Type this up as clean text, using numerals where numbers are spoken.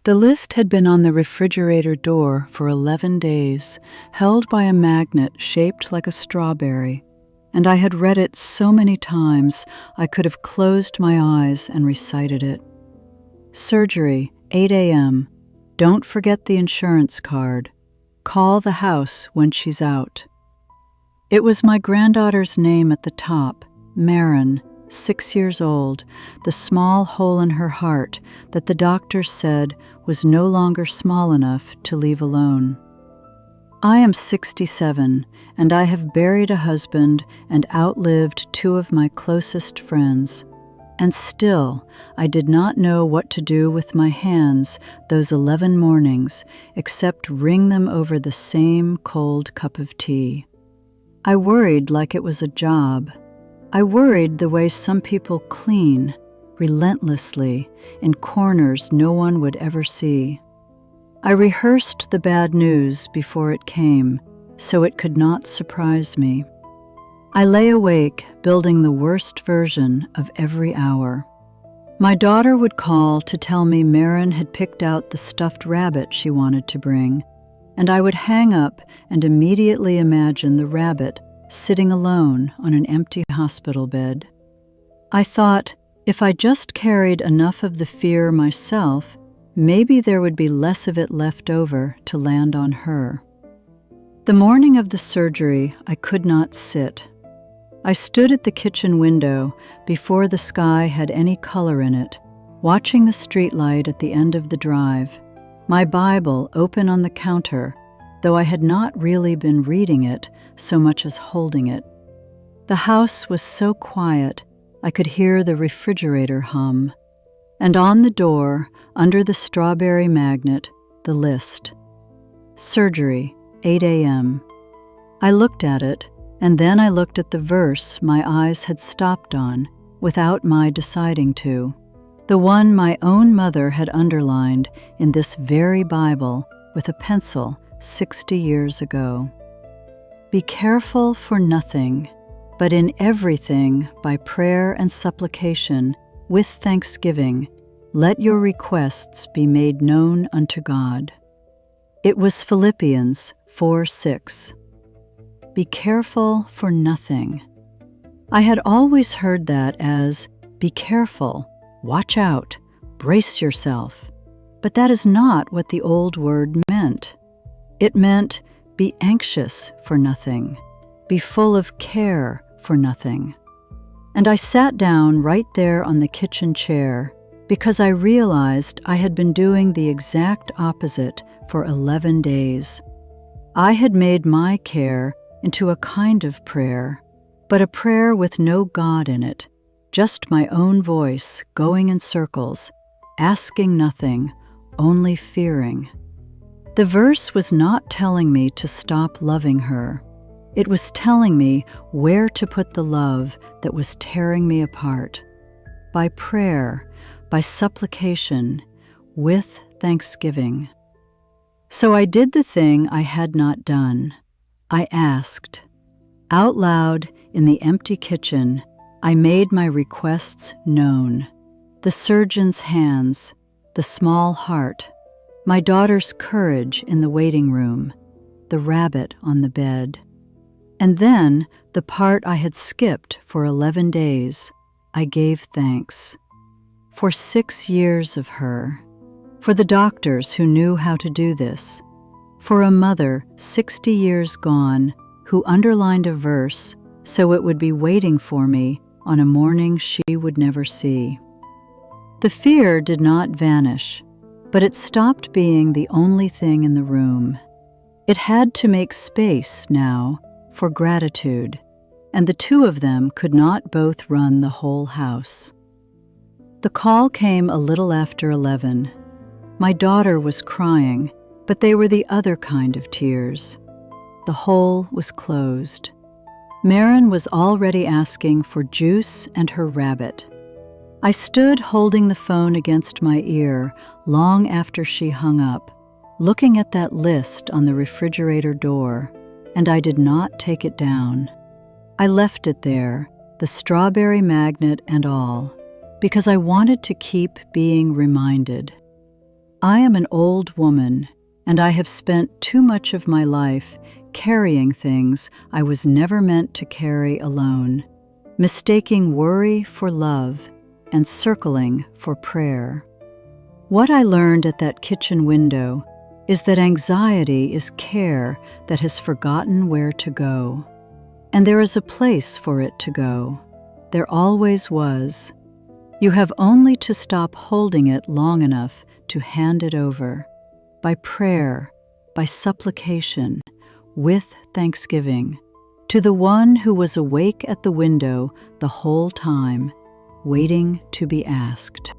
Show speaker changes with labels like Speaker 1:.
Speaker 1: The list had been on the refrigerator door for 11 days, held by a magnet shaped like a strawberry, and I had read it so many times I could have closed my eyes and recited it. Surgery, 8 a.m. Don't forget the insurance card. Call the house when she's out. It was my granddaughter's name at the top, Marin, 6 years old, the small hole in her heart that the doctors said was no longer small enough to leave alone. I am 67, and I have buried a husband and outlived two of my closest friends. And still, I did not know what to do with my hands those 11 mornings except wring them over the same cold cup of tea. I worried like it was a job. I worried the way some people clean, relentlessly, in corners no one would ever see. I rehearsed the bad news before it came, so it could not surprise me. I lay awake, building the worst version of every hour. My daughter would call to tell me Marin had picked out the stuffed rabbit she wanted to bring, and I would hang up and immediately imagine the rabbit sitting alone on an empty hospital bed. I thought, if I just carried enough of the fear myself, maybe there would be less of it left over to land on her. The morning of the surgery, I could not sit. I stood at the kitchen window before the sky had any color in it, watching the streetlight at the end of the drive, my Bible open on the counter, though I had not really been reading it so much as holding it. The house was so quiet I could hear the refrigerator hum, and on the door, under the strawberry magnet, the list. Surgery, 8 a.m. I looked at it, and then I looked at the verse my eyes had stopped on without my deciding to, the one my own mother had underlined in this very Bible with a pencil 60 years ago. Be careful for nothing, but in everything by prayer and supplication, with thanksgiving, let your requests be made known unto God. It was Philippians 4:6. Be careful for nothing. I had always heard that as, be careful, watch out, brace yourself. But that is not what the old word meant. It meant, be anxious for nothing, be full of care for nothing. And I sat down right there on the kitchen chair because I realized I had been doing the exact opposite for 11 days. I had made my care into a kind of prayer, but a prayer with no God in it, just my own voice going in circles, asking nothing, only fearing. The verse was not telling me to stop loving her. It was telling me where to put the love that was tearing me apart. By prayer, by supplication, with thanksgiving. So I did the thing I had not done. I asked. Out loud in the empty kitchen, I made my requests known. The surgeon's hands, the small heart, my daughter's courage in the waiting room, the rabbit on the bed. And then, the part I had skipped for 11 days, I gave thanks. For 6 years of her. For the doctors who knew how to do this. For a mother 60 years gone who underlined a verse so it would be waiting for me on a morning she would never see. The fear did not vanish, but it stopped being the only thing in the room. It had to make space now for gratitude, and the two of them could not both run the whole house. The call came a little after 11. My daughter was crying, but they were the other kind of tears. The hole was closed. Marin was already asking for juice and her rabbit. I stood holding the phone against my ear long after she hung up, looking at that list on the refrigerator door, and I did not take it down. I left it there, the strawberry magnet and all, because I wanted to keep being reminded. I am an old woman, and I have spent too much of my life carrying things I was never meant to carry alone, mistaking worry for love and circling for prayer. What I learned at that kitchen window is that anxiety is care that has forgotten where to go. And there is a place for it to go. There always was. You have only to stop holding it long enough to hand it over. By prayer, by supplication, with thanksgiving, to the one who was awake at the window the whole time, waiting to be asked.